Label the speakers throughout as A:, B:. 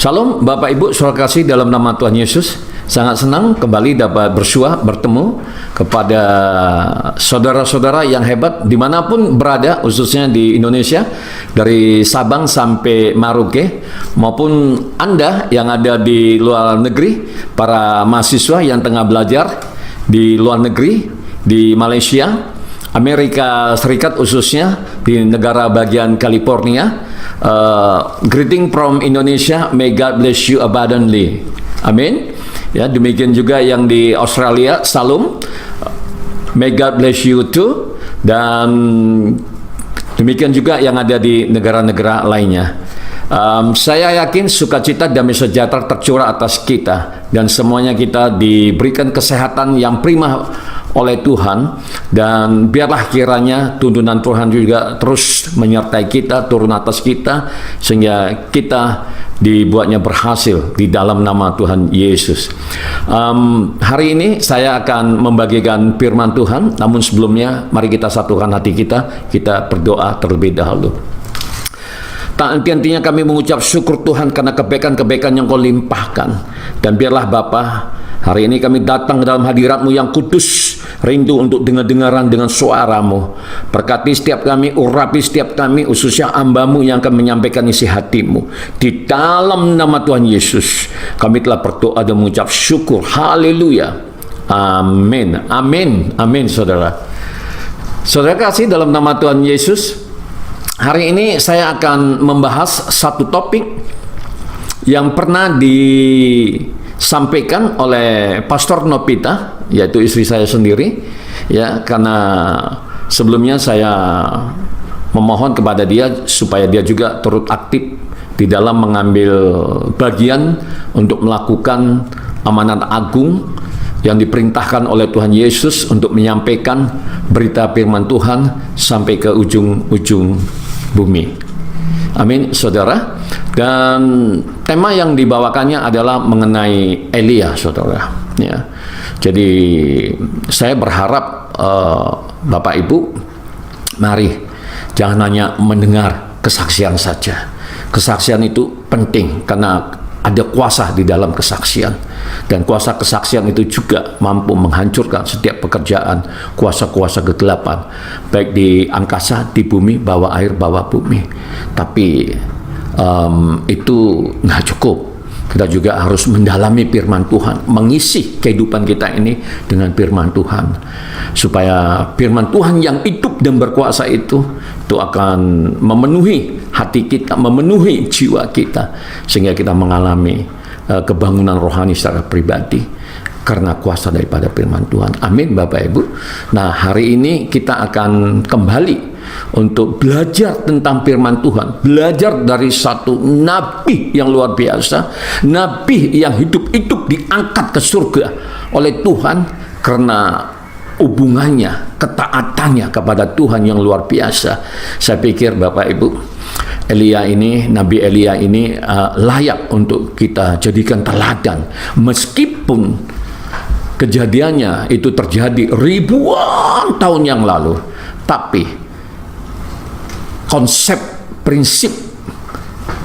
A: Shalom Bapak Ibu, saudara kasih dalam nama Tuhan Yesus. Sangat senang kembali dapat bertemu kepada saudara-saudara yang hebat dimanapun berada, khususnya di Indonesia, dari Sabang sampai Maroke, maupun Anda yang ada di luar negeri, para mahasiswa yang tengah belajar di luar negeri, di Malaysia, Amerika Serikat, khususnya di negara bagian California. Greeting from Indonesia, may God bless you abundantly. Amin. Ya, demikian juga yang di Australia, salam, may God bless you too. Dan demikian juga yang ada di negara-negara lainnya. Saya yakin sukacita damai sejahtera tercurah atas kita, dan semuanya kita diberikan kesehatan yang prima oleh Tuhan, dan biarlah kiranya tuntunan Tuhan juga terus menyertai kita, turun atas kita, sehingga kita dibuatnya berhasil di dalam nama Tuhan Yesus. Hari ini saya akan membagikan firman Tuhan, namun sebelumnya mari kita satukan hati kita berdoa terlebih dahulu. Tak henti-hentinya kami mengucap syukur Tuhan karena kebaikan-kebaikan yang Kau limpahkan. Dan biarlah Bapa, hari ini kami datang ke dalam hadirat-Mu yang kudus, rindu untuk dengar-dengaran dengan suara-Mu. Berkati setiap kami, urapi setiap kami, khususnya hamba-Mu yang akan menyampaikan isi hati-Mu. Di dalam nama Tuhan Yesus, kami telah berdoa dan mengucap syukur. Haleluya. Amin. Amin. Amin, saudara. Saudara kasih dalam nama Tuhan Yesus, hari ini saya akan membahas satu topik yang pernah disampaikan oleh Pastor Nopita, yaitu istri saya sendiri, ya, karena sebelumnya saya memohon kepada dia supaya dia juga turut aktif di dalam mengambil bagian untuk melakukan amanat agung yang diperintahkan oleh Tuhan Yesus untuk menyampaikan berita firman Tuhan sampai ke ujung-ujung bumi. Amin, saudara. Dan tema yang dibawakannya adalah mengenai Elia, saudara. Ya. Jadi saya berharap Bapak Ibu, mari jangan hanya mendengar kesaksian saja. Kesaksian itu penting karena ada kuasa di dalam kesaksian, dan kuasa kesaksian itu juga mampu menghancurkan setiap pekerjaan kuasa-kuasa kegelapan, baik di angkasa, di bumi, bawah air, bawah bumi. Tapi itu nggak cukup. Kita juga harus mendalami firman Tuhan, mengisi kehidupan kita ini dengan firman Tuhan, supaya firman Tuhan yang hidup dan berkuasa itu akan memenuhi hati kita, memenuhi jiwa kita, sehingga kita mengalami kebangunan rohani secara pribadi karena kuasa daripada firman Tuhan. Amin, Bapak Ibu. Nah, hari ini kita akan kembali untuk belajar tentang firman Tuhan, belajar dari satu nabi yang luar biasa, nabi yang hidup-hidup diangkat ke surga oleh Tuhan karena hubungannya, ketaatannya kepada Tuhan yang luar biasa. Saya pikir Bapak Ibu, Elia ini, Nabi Elia ini layak untuk kita jadikan teladan, meskipun kejadiannya itu terjadi ribuan tahun yang lalu, tapi konsep, prinsip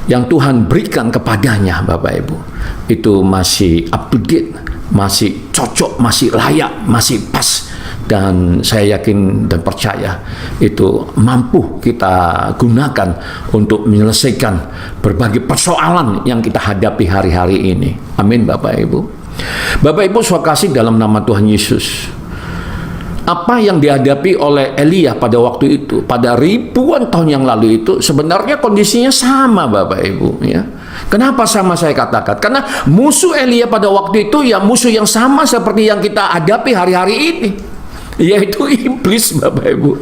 A: yang Tuhan berikan kepadanya, Bapak Ibu, itu masih up to date, masih cocok, masih layak, masih pas. Dan saya yakin dan percaya itu mampu kita gunakan untuk menyelesaikan berbagai persoalan yang kita hadapi hari-hari ini. Amin, Bapak Ibu. Bapak Ibu, saya kasih dalam nama Tuhan Yesus, apa yang dihadapi oleh Elia pada waktu itu, pada ribuan tahun yang lalu itu, sebenarnya kondisinya sama, Bapak Ibu, ya. Kenapa sama saya katakan? Karena musuh Elia pada waktu itu ya musuh yang sama seperti yang kita hadapi hari-hari ini, yaitu iblis, Bapak Ibu.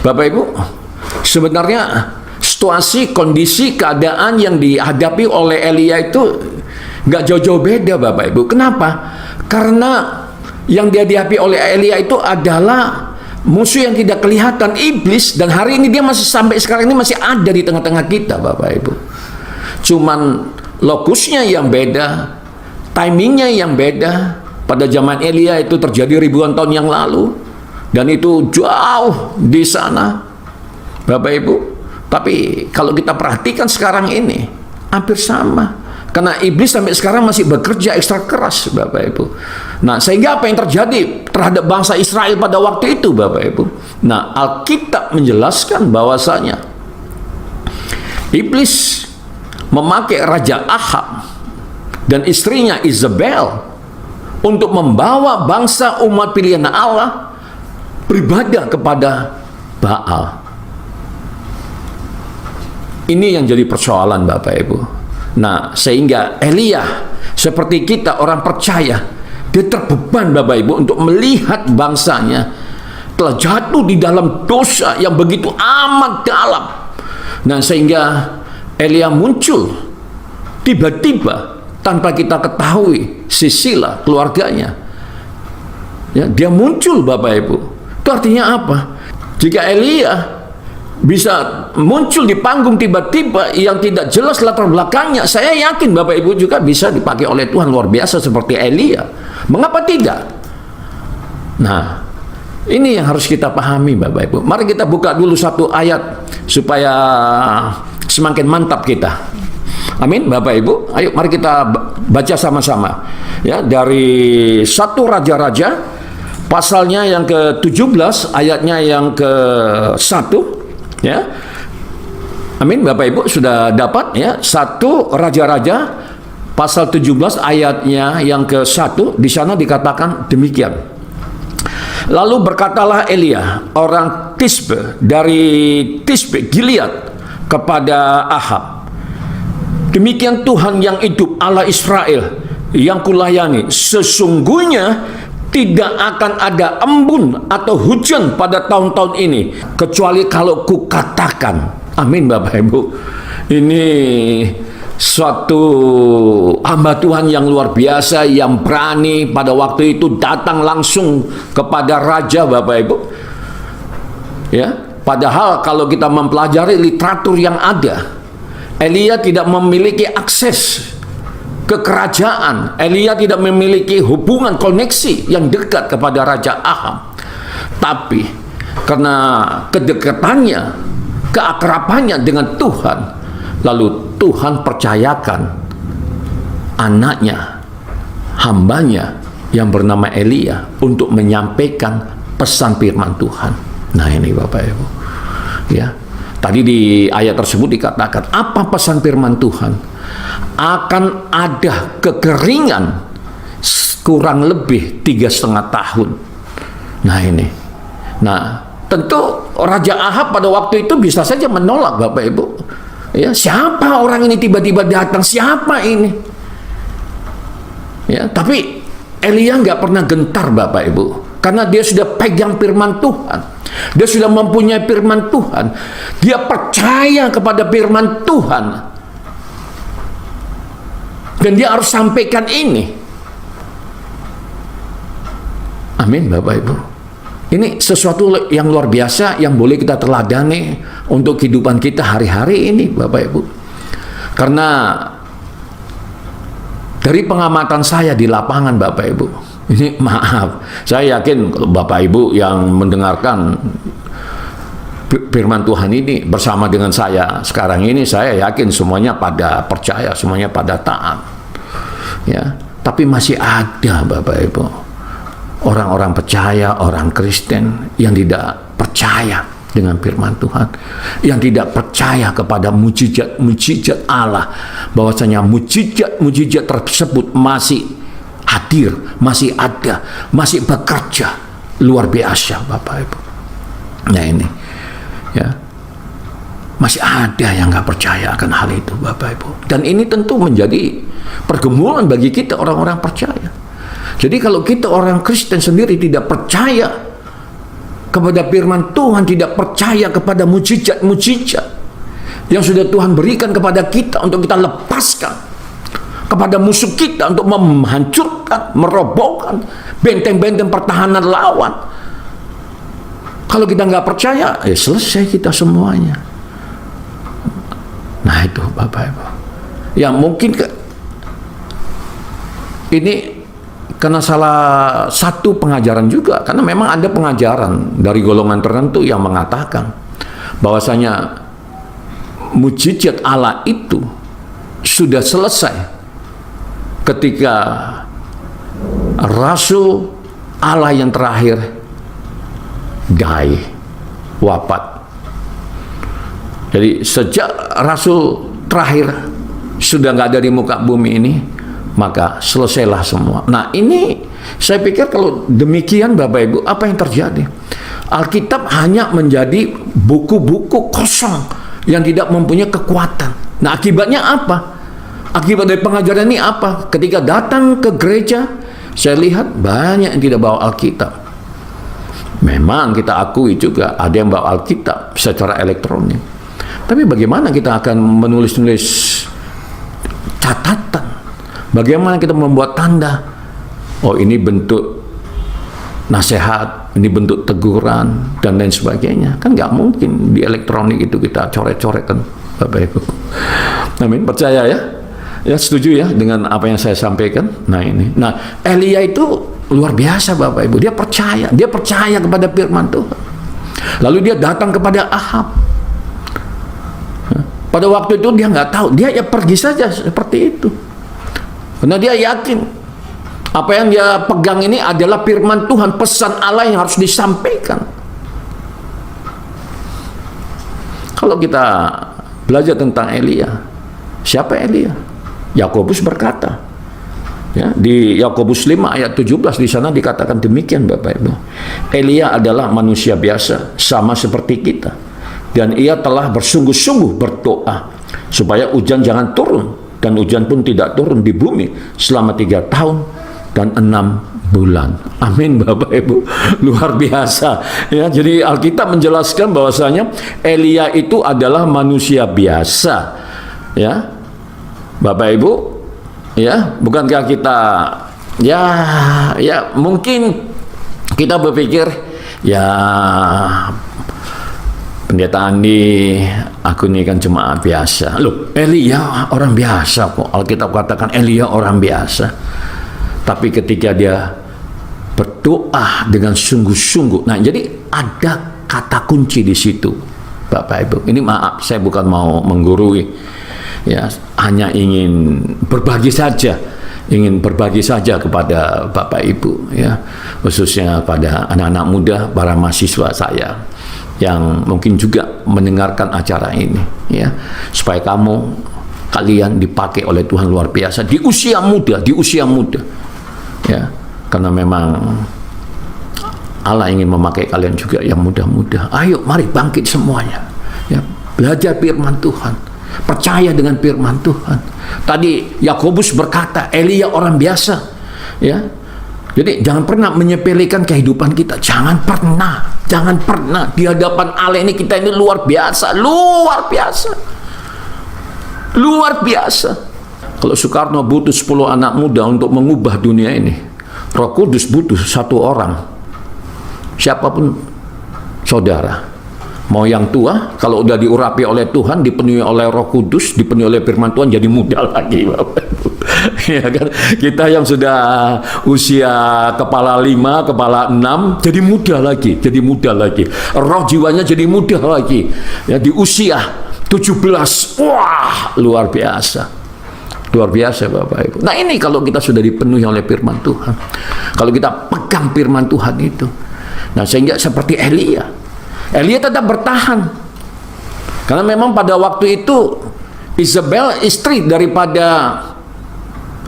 A: Bapak Ibu, sebenarnya situasi, kondisi, keadaan yang dihadapi oleh Elia itu nggak jauh-jauh beda, Bapak Ibu. Kenapa? Karena yang dihadapi oleh Elia itu adalah musuh yang tidak kelihatan, iblis, dan hari ini dia masih, sampai sekarang ini masih ada di tengah-tengah kita, Bapak Ibu. Cuman lokusnya yang beda, timingnya yang beda. Pada zaman Elia itu terjadi ribuan tahun yang lalu, dan itu jauh di sana, Bapak Ibu. Tapi kalau kita perhatikan sekarang ini hampir sama. Karena iblis sampai sekarang masih bekerja ekstra keras, Bapak Ibu. Nah, sehingga apa yang terjadi terhadap bangsa Israel pada waktu itu, Bapak Ibu? Nah, Alkitab menjelaskan bahwasanya iblis memakai Raja Ahab dan istrinya Isabel untuk membawa bangsa umat pilihan Allah beribadah kepada Baal. Ini yang jadi persoalan, Bapak Ibu. Nah, sehingga Elia seperti kita orang percaya, dia terbeban, Bapak Ibu, untuk melihat bangsanya telah jatuh di dalam dosa yang begitu amat dalam. Nah, sehingga Elia muncul tiba-tiba tanpa kita ketahui, Sisila keluarganya, ya, dia muncul, Bapak Ibu. Itu artinya apa? Jika Elia bisa muncul di panggung tiba-tiba yang tidak jelas latar belakangnya, saya yakin Bapak Ibu juga bisa dipakai oleh Tuhan luar biasa seperti Elia. Mengapa tidak? Nah, ini yang harus kita pahami, Bapak Ibu. Mari kita buka dulu satu ayat supaya semakin mantap kita. Amin, Bapak Ibu. Ayo mari kita baca sama-sama. Ya, dari 1 Raja-Raja pasalnya yang ke-17 ayatnya yang ke-1. Ya, amin, Bapak Ibu sudah dapat ya. 1 Raja-Raja pasal 17 ayatnya yang ke-1, di sana dikatakan demikian. Lalu berkatalah Elia orang Tisbe dari Tisbe Gilead kepada Ahab, demikian Tuhan yang hidup, Allah Israel yang kulayani, sesungguhnya tidak akan ada embun atau hujan pada tahun-tahun ini kecuali kalau kukatakan. Amin, Bapak Ibu. Ini suatu hamba Tuhan yang luar biasa, yang berani pada waktu itu datang langsung kepada raja, Bapak Ibu. Ya, padahal kalau kita mempelajari literatur yang ada, Elia tidak memiliki akses ke kerajaan. Elia tidak memiliki hubungan koneksi yang dekat kepada Raja Ahab. Tapi karena kedekatannya, keakrabannya dengan Tuhan, lalu Tuhan percayakan anaknya, hambanya yang bernama Elia untuk menyampaikan pesan firman Tuhan. Nah, ini Bapak Ibu. Ya. Tadi di ayat tersebut dikatakan, apa pesan firman Tuhan? Akan ada kekeringan kurang lebih 3,5 tahun. Nah, ini. Nah, tentu Raja Ahab pada waktu itu bisa saja menolak, Bapak Ibu. Ya, siapa orang ini tiba-tiba datang? Siapa ini? Ya, tapi Elia nggak pernah gentar, Bapak Ibu, karena dia sudah pegang firman Tuhan. Dia sudah mempunyai firman Tuhan. Dia percaya kepada firman Tuhan. Dan dia harus sampaikan ini. Amin, Bapak Ibu. Ini sesuatu yang luar biasa yang boleh kita teladani untuk kehidupan kita hari-hari ini, Bapak Ibu. Karena dari pengamatan saya di lapangan, Bapak Ibu, ini maaf, saya yakin kalau Bapak Ibu yang mendengarkan firman Tuhan ini bersama dengan saya sekarang ini, saya yakin semuanya pada percaya, semuanya pada taat. Ya, tapi masih ada, Bapak Ibu, orang-orang percaya, orang Kristen yang tidak percaya dengan firman Tuhan, yang tidak percaya kepada mujizat-mujizat Allah, bahwasanya mujizat-mujizat tersebut masih hadir, masih ada, masih bekerja luar biasa, Bapak Ibu. Nah, ini ya, masih ada yang nggak percaya akan hal itu, Bapak Ibu. Dan ini tentu menjadi pergumulan bagi kita orang-orang percaya. Jadi kalau kita orang Kristen sendiri tidak percaya kepada firman Tuhan, tidak percaya kepada mujizat-mujizat yang sudah Tuhan berikan kepada kita untuk kita lepaskan kepada musuh kita, untuk menghancurkan, merobohkan benteng-benteng pertahanan lawan. Kalau kita nggak percaya, selesai kita semuanya. Nah, itu Bapak Ibu. Ya, mungkin ini karena salah satu pengajaran juga, karena memang ada pengajaran dari golongan tertentu yang mengatakan bahwasanya mujizat Allah itu sudah selesai ketika Rasul Allah yang terakhir wafat. Jadi sejak Rasul terakhir sudah nggak ada di muka bumi ini, maka selesailah semua. Nah, ini saya pikir kalau demikian Bapak Ibu, apa yang terjadi? Alkitab hanya menjadi buku-buku kosong yang tidak mempunyai kekuatan. Nah, akibatnya apa? Akibat dari pengajaran ini apa? Ketika datang ke gereja, saya lihat banyak yang tidak bawa Alkitab. Memang kita akui juga ada yang bawa Alkitab secara elektronik. Tapi bagaimana kita akan menulis-nulis catatan? Bagaimana kita membuat tanda? Oh, ini bentuk nasihat, ini bentuk teguran, dan lain sebagainya. Kan nggak mungkin di elektronik itu kita coret-coret kan, Bapak Ibu. Amin, percaya ya? Ya, setuju ya dengan apa yang saya sampaikan? Nah, ini. Nah, Elia itu luar biasa Bapak Ibu. Dia percaya kepada firman Tuhan. Lalu dia datang kepada Ahab. Pada waktu itu dia nggak tahu, dia ya pergi saja seperti itu. Karena dia yakin apa yang dia pegang ini adalah firman Tuhan, pesan Allah yang harus disampaikan. Kalau kita belajar tentang Elia, siapa Elia? Yakobus berkata, ya, di Yakobus 5 ayat 17 di sana dikatakan demikian Bapak Ibu. Elia adalah manusia biasa sama seperti kita, dan ia telah bersungguh-sungguh berdoa supaya hujan jangan turun, dan hujan pun tidak turun di bumi selama 3 tahun dan 6 bulan. Amin Bapak Ibu, luar biasa ya. Jadi Alkitab menjelaskan bahwasanya Elia itu adalah manusia biasa ya Bapak Ibu ya. Bukankah kita ya mungkin kita berpikir ya, pendeta Andi, aku ini kan cuma biasa. Loh, Elia orang biasa kok. Alkitab katakan Elia orang biasa. Tapi ketika dia berdoa dengan sungguh-sungguh, nah jadi ada kata kunci di situ, Bapak Ibu. Ini maaf, saya bukan mau menggurui, ya, hanya ingin berbagi saja, kepada Bapak Ibu, ya, khususnya pada anak-anak muda, para mahasiswa saya yang mungkin juga mendengarkan acara ini, ya, supaya kalian dipakai oleh Tuhan luar biasa di usia muda, ya, karena memang Allah ingin memakai kalian juga yang muda-muda. Ayo, mari bangkit semuanya, ya, belajar firman Tuhan, percaya dengan firman Tuhan. Tadi Yakobus berkata Elia orang biasa, ya. Jadi jangan pernah menyepelekan kehidupan kita. Jangan pernah di hadapan Allah ini kita ini luar biasa. Kalau Soekarno butuh 10 anak muda untuk mengubah dunia ini, Roh Kudus butuh 1 orang. Siapapun saudara, mau yang tua, kalau udah diurapi oleh Tuhan, dipenuhi oleh Roh Kudus, dipenuhi oleh firman Tuhan, jadi muda lagi Bapak Ibu. Ya kan? Kita yang sudah usia kepala 5, kepala 6, jadi muda lagi. Roh jiwanya jadi muda lagi. Ya, di usia 17, wah, luar biasa Bapak Ibu. Nah, ini kalau kita sudah dipenuhi oleh firman Tuhan, kalau kita pegang firman Tuhan itu, nah sehingga seperti Elia tetap bertahan, karena memang pada waktu itu Isabel, istri daripada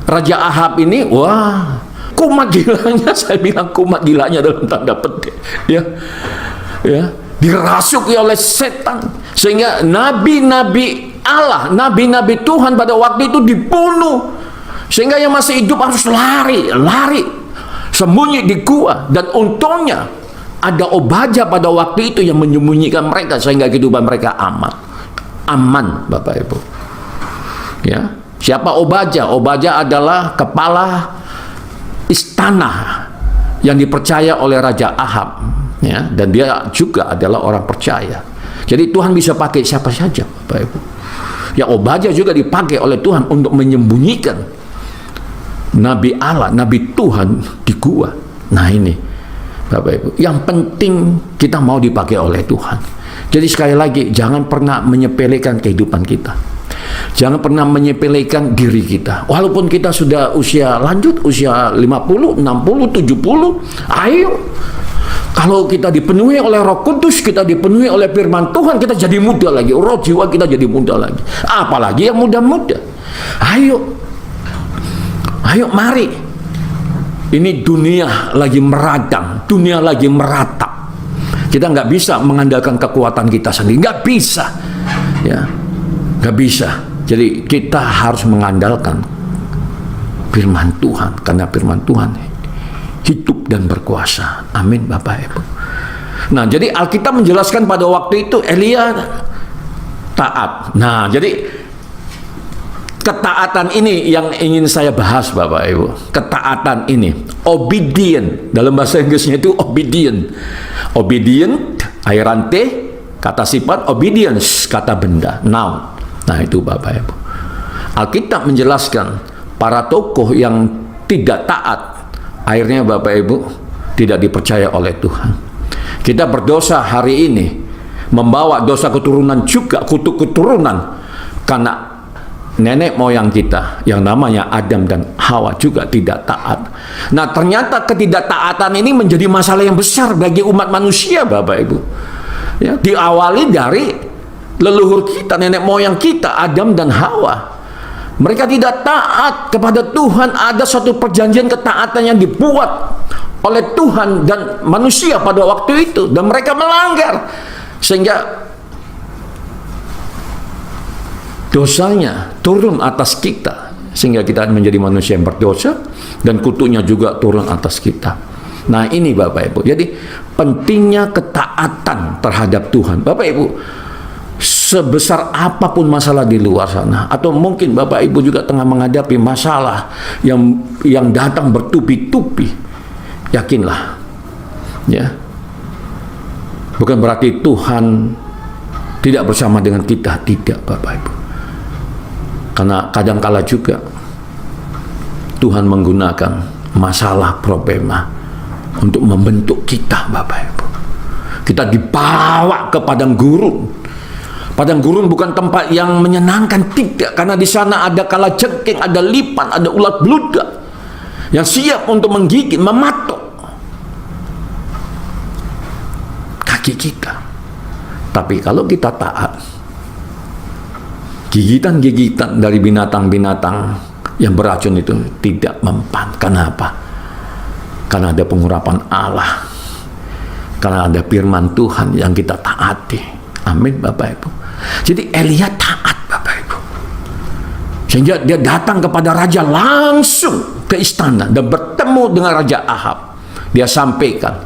A: Raja Ahab ini, wah, kumat gilanya, saya bilang kumat gilanya dalam tanda petik, ya, dirasuki oleh setan, sehingga nabi-nabi Allah, nabi-nabi Tuhan pada waktu itu dibunuh, sehingga yang masih hidup harus lari, sembunyi di gua, dan untungnya ada Obadya pada waktu itu yang menyembunyikan mereka sehingga kehidupan mereka aman, Bapak Ibu. Ya, siapa Obadya? Obadya adalah kepala istana yang dipercaya oleh Raja Ahab, ya, dan dia juga adalah orang percaya. Jadi Tuhan bisa pakai siapa saja, Bapak Ibu. Ya, Obadya juga dipakai oleh Tuhan untuk menyembunyikan Nabi Allah, Nabi Tuhan di gua. Nah, ini Bapak Ibu, yang penting kita mau dipakai oleh Tuhan. Jadi sekali lagi, jangan pernah menyepelekan kehidupan kita. Jangan pernah menyepelekan diri kita. Walaupun kita sudah usia lanjut, usia 50, 60, 70, ayo. Kalau kita dipenuhi oleh Roh Kudus, kita dipenuhi oleh firman Tuhan, kita jadi muda lagi. Roh jiwa kita jadi muda lagi. Apalagi yang muda-muda. Ayo. Ayo mari. Ini dunia lagi meradang, dunia lagi meratap. Kita nggak bisa mengandalkan kekuatan kita sendiri, nggak bisa, ya, nggak bisa. Jadi kita harus mengandalkan firman Tuhan, karena firman Tuhan hidup dan berkuasa. Amin, Bapak Ibu. Nah, jadi Alkitab menjelaskan pada waktu itu Elia taat. Nah, jadi ketaatan ini yang ingin saya bahas, Bapak Ibu. Ketaatan ini, obedient, dalam bahasa Inggrisnya itu obedient. Obedient, airante, kata sifat, obedience, kata benda, noun. Nah, itu Bapak Ibu. Alkitab menjelaskan para tokoh yang tidak taat, akhirnya Bapak Ibu tidak dipercaya oleh Tuhan. Kita berdosa hari ini, membawa dosa keturunan juga, kutuk keturunan, karena nenek moyang kita yang namanya Adam dan Hawa juga tidak taat. Nah, ternyata ketidaktaatan ini menjadi masalah yang besar bagi umat manusia, Bapak Ibu. Ya, diawali dari leluhur kita, nenek moyang kita, Adam dan Hawa. Mereka tidak taat kepada Tuhan. Ada satu perjanjian ketaatan yang dibuat oleh Tuhan dan manusia pada waktu itu, dan mereka melanggar, sehingga dosanya turun atas kita, sehingga kita menjadi manusia yang berdosa, dan kutuknya juga turun atas kita. Nah, ini Bapak Ibu. Jadi pentingnya ketaatan terhadap Tuhan. Bapak Ibu, sebesar apapun masalah di luar sana, atau mungkin Bapak Ibu juga tengah menghadapi masalah yang datang bertubi-tubi, yakinlah, ya, bukan berarti Tuhan tidak bersama dengan kita, tidak, Bapak Ibu. Karena kadangkala juga Tuhan menggunakan masalah, problema untuk membentuk kita, Bapak Ibu. Kita dibawa ke padang gurun. Padang gurun bukan tempat yang menyenangkan, tidak. Karena di sana ada kalajengking, ada lipan, ada ulat bludak yang siap untuk menggigit, mematok kaki kita. Tapi kalau kita taat, gigitan-gigitan dari binatang-binatang yang beracun itu tidak mempan. Kenapa? Karena ada pengurapan Allah, karena ada firman Tuhan yang kita taati. Amin, Bapak Ibu. Jadi Elia taat, Bapak Ibu, sehingga dia datang kepada raja langsung ke istana dan bertemu dengan Raja Ahab. Dia sampaikan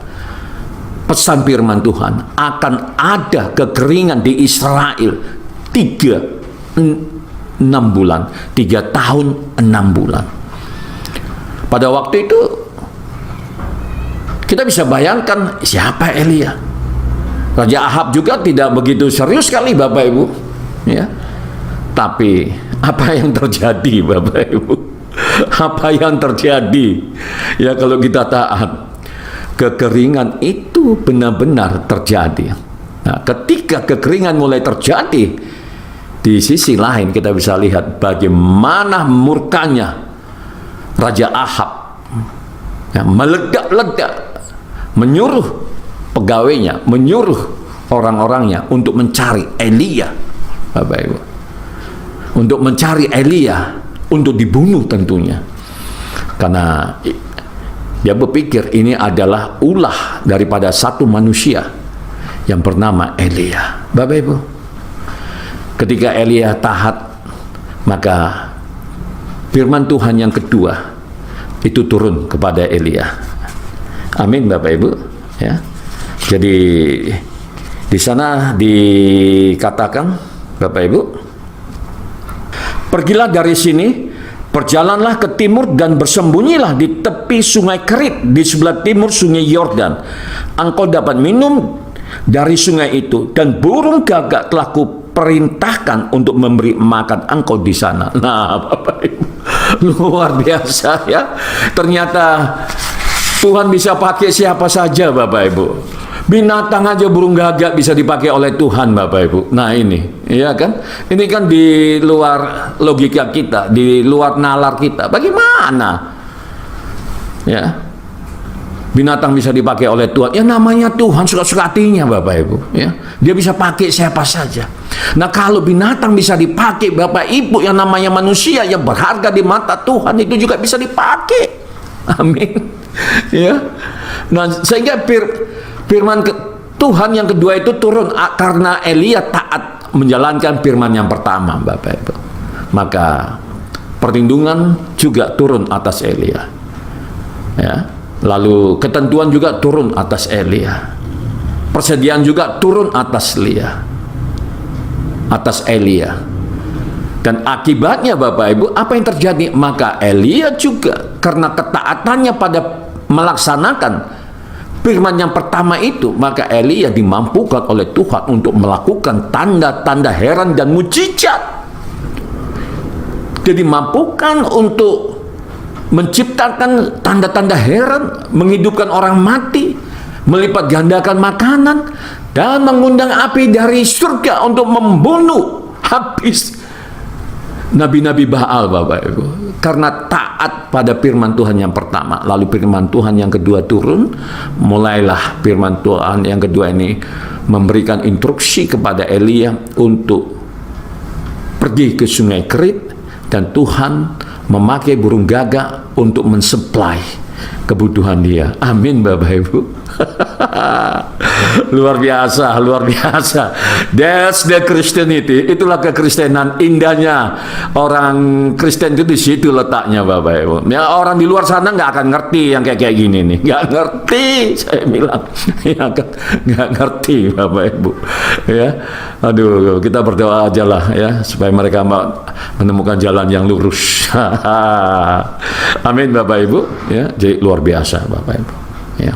A: pesan firman Tuhan, akan ada kekeringan di Israel 6 bulan, 3 tahun 6 bulan. Pada waktu itu kita bisa bayangkan siapa Elia. Raja Ahab juga tidak begitu serius sekali, Bapak Ibu, ya. Tapi apa yang terjadi, Bapak Ibu? Apa yang terjadi? Ya, kalau kita taat, kekeringan itu benar-benar terjadi. Nah, ketika kekeringan mulai terjadi, di sisi lain kita bisa lihat bagaimana murkanya Raja Ahab, ya, meledak-ledak, menyuruh pegawainya, menyuruh orang-orangnya untuk mencari Elia, Bapak Ibu, untuk mencari Elia untuk dibunuh tentunya, karena dia berpikir ini adalah ulah daripada satu manusia yang bernama Elia. Bapak Ibu, ketika Elia taat, maka firman Tuhan yang kedua itu turun kepada Elia. Amin, Bapak Ibu, ya. Jadi di sana dikatakan, Bapak Ibu, pergilah dari sini, berjalanlah ke timur dan bersembunyilah di tepi sungai Kerit di sebelah timur sungai Yordan. Engkau dapat minum dari sungai itu, dan burung gagak telah kuperintahkan untuk memberi makan engkau di sana. Nah, Bapak Ibu, luar biasa, ya. Ternyata Tuhan bisa pakai siapa saja, Bapak Ibu. Binatang aja, burung gagak bisa dipakai oleh Tuhan, Bapak Ibu. Nah ini, ya kan? Ini kan di luar logika kita, di luar nalar kita. Bagaimana? Ya, binatang bisa dipakai oleh Tuhan. Ya namanya Tuhan, suka-suka hatinya, Bapak Ibu. Ya, dia bisa pakai siapa saja. Nah kalau binatang bisa dipakai, Bapak Ibu, yang namanya manusia yang berharga di mata Tuhan itu juga bisa dipakai. Amin. Ya. Nah sehingga firman Tuhan yang kedua itu turun karena Elia taat menjalankan firman yang pertama, Bapak Ibu. Maka perlindungan juga turun atas Elia. Ya. Lalu ketentuan juga turun atas Elia. Persediaan juga turun atas Elia. Dan akibatnya, Bapak Ibu, apa yang terjadi? Maka Elia juga karena ketaatannya pada melaksanakan firman yang pertama itu, maka Elia dimampukan oleh Tuhan untuk melakukan tanda-tanda heran dan mujizat. Dia dimampukan untuk menciptakan tanda-tanda heran, menghidupkan orang mati, melipat gandakan makanan, dan mengundang api dari surga untuk membunuh habis nabi-nabi Baal, Bapak Ibu. Karena taat pada firman Tuhan yang pertama, lalu firman Tuhan yang kedua turun, mulailah firman Tuhan yang kedua ini memberikan instruksi kepada Elia untuk pergi ke sungai Kerit, dan Tuhan memakai burung gagak untuk mensuplai kebutuhan dia. Amin, Bapak Ibu. Luar biasa, luar biasa. That's the Christianity. Itulah kekristenan. Indahnya orang Kristen itu di situ letaknya, Bapak Ibu. Ya, orang di luar sana nggak akan ngerti yang kayak gini nih. Nggak ngerti, saya bilang. Ya, nggak ngerti, Bapak Ibu. Ya, aduh, kita berdoa aja lah ya supaya mereka menemukan jalan yang lurus. Amin, Bapak Ibu. Ya, jadi luar biasa, Bapak Ibu. Ya.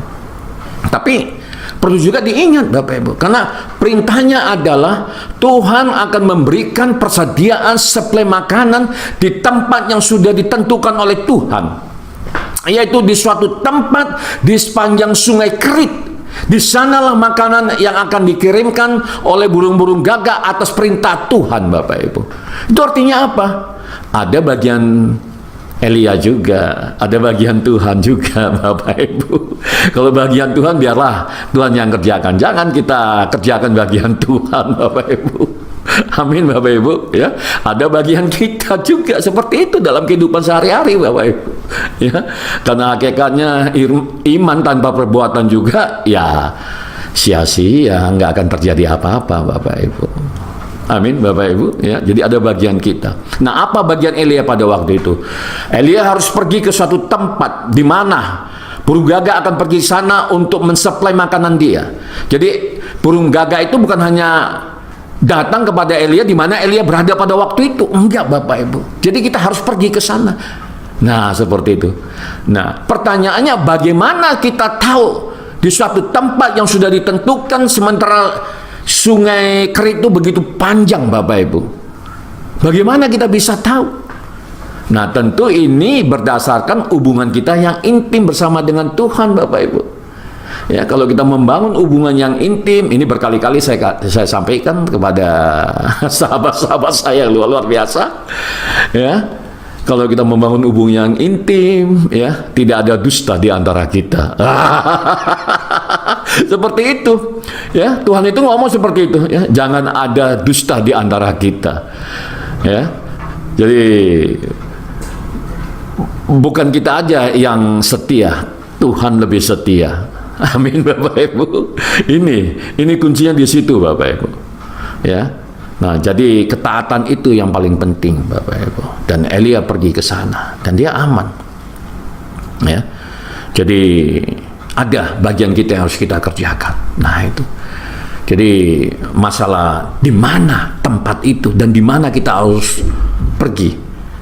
A: Tapi perlu juga diingat, Bapak Ibu, karena perintahnya adalah Tuhan akan memberikan persediaan suplai makanan di tempat yang sudah ditentukan oleh Tuhan, yaitu di suatu tempat di sepanjang sungai Kerit. Di sanalah makanan yang akan dikirimkan oleh burung-burung gagak atas perintah Tuhan, Bapak Ibu. Itu artinya apa? Ada bagian Elia juga, ada bagian Tuhan juga, Bapak Ibu. Kalau bagian Tuhan, biarlah Tuhan yang kerjakan. Jangan kita kerjakan bagian Tuhan, Bapak Ibu. Amin, Bapak Ibu. Ya, ada bagian kita juga seperti itu dalam kehidupan sehari-hari, Bapak Ibu. Ya, karena hakikatnya iman tanpa perbuatan juga, ya sia-sia, nggak akan terjadi apa-apa, Bapak Ibu. Amin, Bapak Ibu. Ya, jadi ada bagian kita. Nah, apa bagian Elia pada waktu itu? Elia harus pergi ke suatu tempat di mana burung gagak akan pergi sana untuk mensuplai makanan dia. Jadi burung gagak itu bukan hanya datang kepada Elia di mana Elia berada pada waktu itu. Enggak, Bapak Ibu. Jadi kita harus pergi ke sana. Nah, seperti itu. Nah, pertanyaannya, bagaimana kita tahu di suatu tempat yang sudah ditentukan sementara sungai Kerit itu begitu panjang, Bapak Ibu? Bagaimana kita bisa tahu? Nah, tentu ini berdasarkan hubungan kita yang intim bersama dengan Tuhan, Bapak Ibu. Ya, kalau kita membangun hubungan yang intim, ini berkali-kali saya sampaikan kepada sahabat-sahabat saya yang luar biasa. Ya, kalau kita membangun hubungan yang intim, ya, tidak ada dusta di antara kita. Seperti itu, ya. Tuhan itu ngomong seperti itu, ya. Jangan ada dusta di antara kita, ya. Jadi bukan kita aja yang setia, Tuhan lebih setia. Amin, Bapak Ibu. Ini kuncinya di situ, Bapak Ibu. Ya. Nah, jadi ketaatan itu yang paling penting, Bapak Ibu. Dan Elia pergi ke sana dan dia aman. Ya. Jadi ada bagian kita yang harus kita kerjakan. Nah, itu. Jadi masalah di mana tempat itu dan di mana kita harus pergi.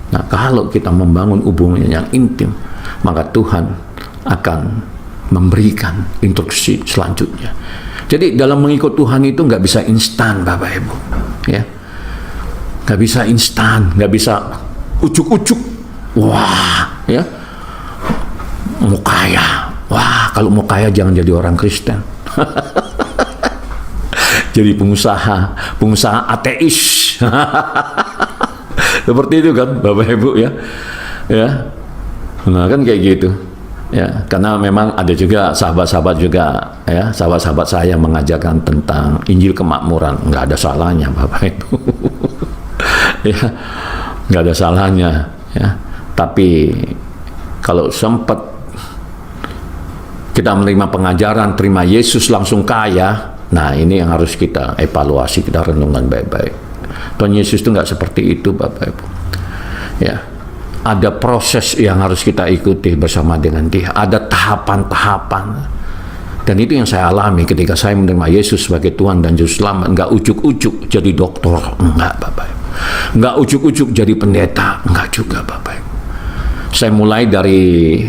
A: Nah, kalau kita membangun hubungan yang intim, maka Tuhan akan memberikan instruksi selanjutnya. Jadi dalam mengikut Tuhan itu nggak bisa instan, Bapak Ibu. Ya, nggak bisa instan, nggak bisa ujuk-ujuk. Wah, ya, mau kaya. Wah, kalau mau kaya jangan jadi orang Kristen. Jadi pengusaha ateis. Seperti itu kan Bapak Ibu ya. Nah kan kayak gitu. Ya, karena memang ada juga sahabat-sahabat juga ya, sahabat-sahabat saya mengajarkan tentang Injil kemakmuran, nggak ada salahnya Bapak Ibu. Ya, nggak ada salahnya ya. Tapi kalau sempat kita menerima pengajaran, terima Yesus langsung kaya, nah ini yang harus kita evaluasi, kita renungkan baik-baik. Tuhan Yesus itu nggak seperti itu Bapak Ibu. Ya. Ada proses yang harus kita ikuti bersama dengan Dia. Ada tahapan-tahapan. Dan itu yang saya alami ketika saya menerima Yesus sebagai Tuhan dan Juru Selamat. Enggak ujuk-ujuk jadi dokter. Enggak, Bapak Ibu. Enggak ujuk-ujuk jadi pendeta. Enggak juga, Bapak Ibu. Saya mulai dari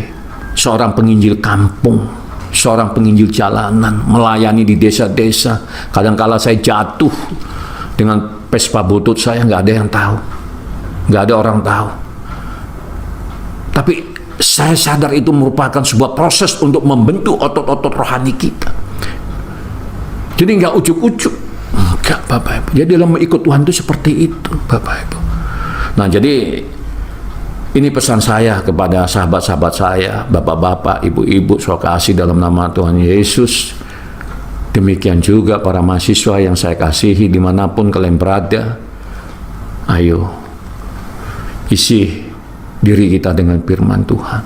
A: seorang penginjil kampung, seorang penginjil jalanan, melayani di desa-desa. Kadang-kala saya jatuh dengan Vespa butut saya, enggak ada yang tahu. Enggak ada orang tahu. Tapi saya sadar itu merupakan sebuah proses untuk membentuk otot-otot rohani kita. Jadi nggak ujuk-ujuk. Enggak, Bapak Ibu. Jadi dalam mengikut Tuhan itu seperti itu, Bapak Ibu. Nah, jadi ini pesan saya kepada sahabat-sahabat saya, bapak-bapak, ibu-ibu, saudara kasih dalam nama Tuhan Yesus. Demikian juga para mahasiswa yang saya kasihi dimanapun kalian berada. Ayo, isi diri kita dengan firman Tuhan.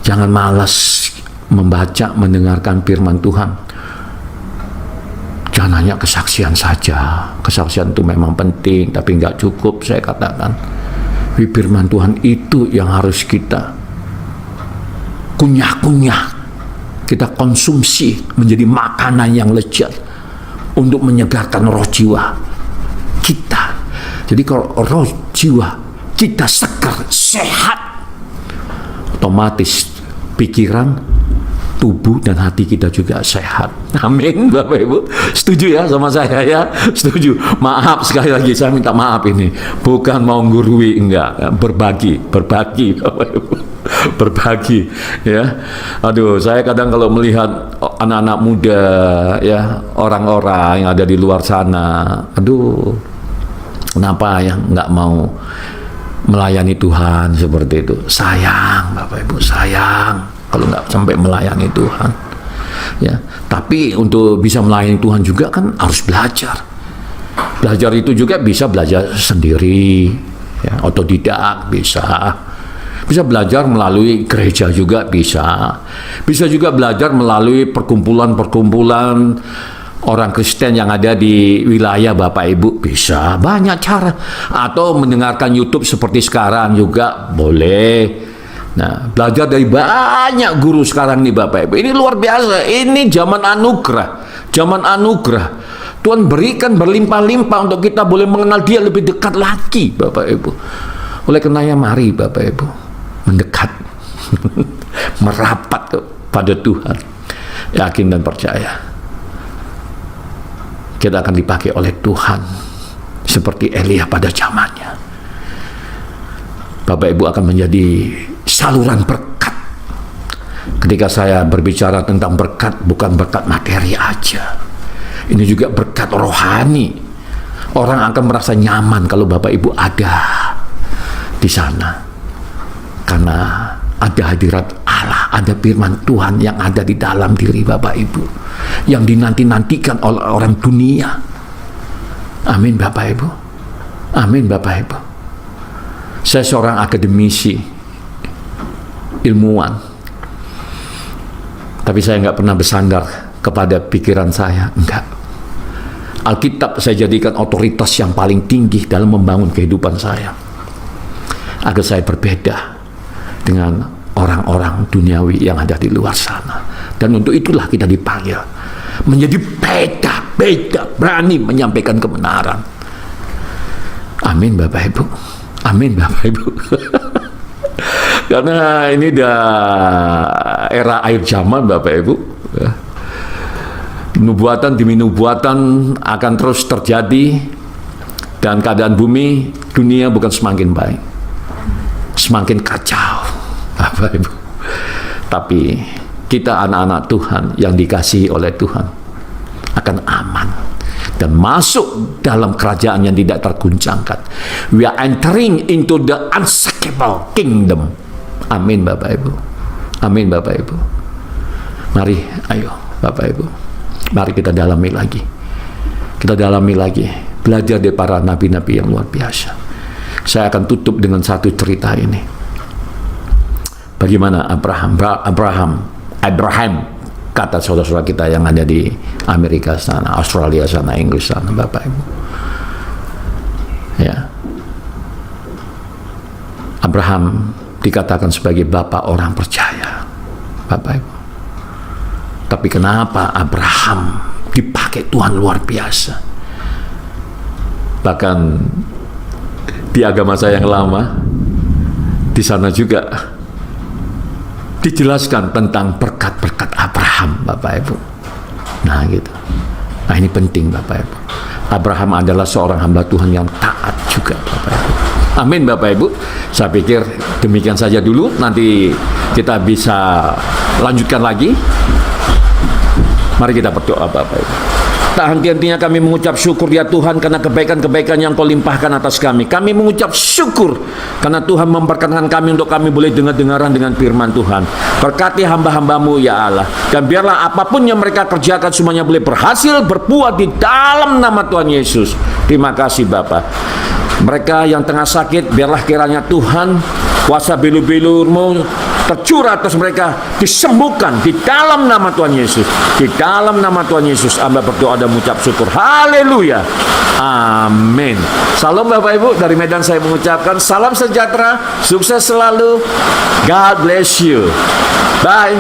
A: Jangan malas membaca, mendengarkan firman Tuhan. Jangan hanya kesaksian saja. Kesaksian itu memang penting, tapi nggak cukup saya katakan. Firman Tuhan itu yang harus kita kunyah-kunyah, kita konsumsi menjadi makanan yang lezat untuk menyegarkan roh jiwa kita. Jadi kalau roh jiwa kita segar, sehat, otomatis pikiran, tubuh, dan hati kita juga sehat. Amin, Bapak Ibu. Setuju ya sama saya ya? Setuju. Maaf sekali lagi, saya minta maaf ini. Bukan mau gurui, enggak. Berbagi, Bapak Ibu. Berbagi, ya. Aduh, saya kadang kalau melihat anak-anak muda, ya, orang-orang yang ada di luar sana, aduh, kenapa ya nggak mau melayani Tuhan seperti itu? Sayang, Bapak Ibu, sayang kalau nggak sampai melayani Tuhan. Ya, tapi untuk bisa melayani Tuhan juga kan harus belajar. Belajar itu juga bisa belajar sendiri, ya, otodidak bisa. Bisa belajar melalui gereja juga bisa. Bisa juga belajar melalui perkumpulan-perkumpulan orang Kristen yang ada di wilayah Bapak Ibu, bisa banyak cara. Atau mendengarkan YouTube seperti sekarang juga boleh. Nah, belajar dari banyak guru sekarang nih Bapak Ibu. Ini luar biasa. Ini zaman anugerah. Zaman anugerah. Tuhan berikan berlimpah-limpah untuk kita boleh mengenal Dia lebih dekat lagi Bapak Ibu. Oleh karenanya mari Bapak Ibu mendekat, merapat pada Tuhan. Yakin dan percaya kita akan dipakai oleh Tuhan seperti Elia pada zamannya. Bapak Ibu akan menjadi saluran berkat. Ketika saya berbicara tentang berkat, bukan berkat materi aja. Ini juga berkat rohani. Orang akan merasa nyaman kalau Bapak Ibu ada di sana. Karena ada hadirat Allah, ada firman Tuhan yang ada di dalam diri Bapak Ibu, yang dinanti-nantikan oleh orang dunia. Amin Bapak Ibu. Amin Bapak Ibu. Saya seorang akademisi, ilmuwan, tapi saya nggak pernah bersandar kepada pikiran saya, enggak. Alkitab saya jadikan otoritas yang paling tinggi dalam membangun kehidupan saya, agar saya berbeda dengan orang-orang duniawi yang ada di luar sana. Dan untuk itulah kita dipanggil menjadi beda, berani menyampaikan kebenaran. Amin Bapak Ibu. Amin Bapak Ibu. Karena ini dah era akhir zaman Bapak Ibu. Nubuatan demi nubuatan akan terus terjadi, dan keadaan bumi dunia bukan semakin baik, semakin kacau Bapak Ibu. Tapi kita anak-anak Tuhan yang dikasihi oleh Tuhan akan aman dan masuk dalam kerajaan yang tidak terguncangkan. We are entering into the unshakable kingdom. Amin Bapak Ibu. Amin Bapak Ibu. Mari, ayo Bapak Ibu, mari kita dalami lagi. Kita dalami lagi. Belajar dari para nabi-nabi yang luar biasa. Saya akan tutup dengan satu cerita ini. Bagaimana Abraham, kata saudara-saudara kita yang ada di Amerika sana, Australia sana, Inggris sana, Bapak Ibu. Ya. Abraham dikatakan sebagai bapak orang percaya, Bapak Ibu. Tapi kenapa Abraham dipakai Tuhan luar biasa? Bahkan di agama saya yang lama, di sana juga dijelaskan tentang berkat-berkat Abraham, Bapak Ibu. Nah gitu. Nah ini penting Bapak Ibu. Abraham adalah seorang hamba Tuhan yang taat juga, Bapak Ibu. Amin Bapak Ibu. Saya pikir demikian saja dulu. Nanti kita bisa lanjutkan lagi. Mari kita berdoa Bapak Ibu. Tak henti-hentinya kami mengucap syukur ya Tuhan karena kebaikan-kebaikan yang Kau limpahkan atas kami. Kami mengucap syukur karena Tuhan memperkenankan kami untuk kami boleh dengar-dengaran dengan firman Tuhan. Berkati hamba-hambamu ya Allah. Dan biarlah apapun yang mereka kerjakan semuanya boleh berhasil, berbuah di dalam nama Tuhan Yesus. Terima kasih Bapa. Mereka yang tengah sakit, biarlah kiranya Tuhan kuasa belu-belurmu tercurah atas mereka, disembuhkan di dalam nama Tuhan Yesus. Di dalam nama Tuhan Yesus hamba berdoa dan mengucap syukur. Haleluya. Amin. Salam Bapak Ibu, dari Medan saya mengucapkan salam sejahtera, sukses selalu. God bless you. Bye.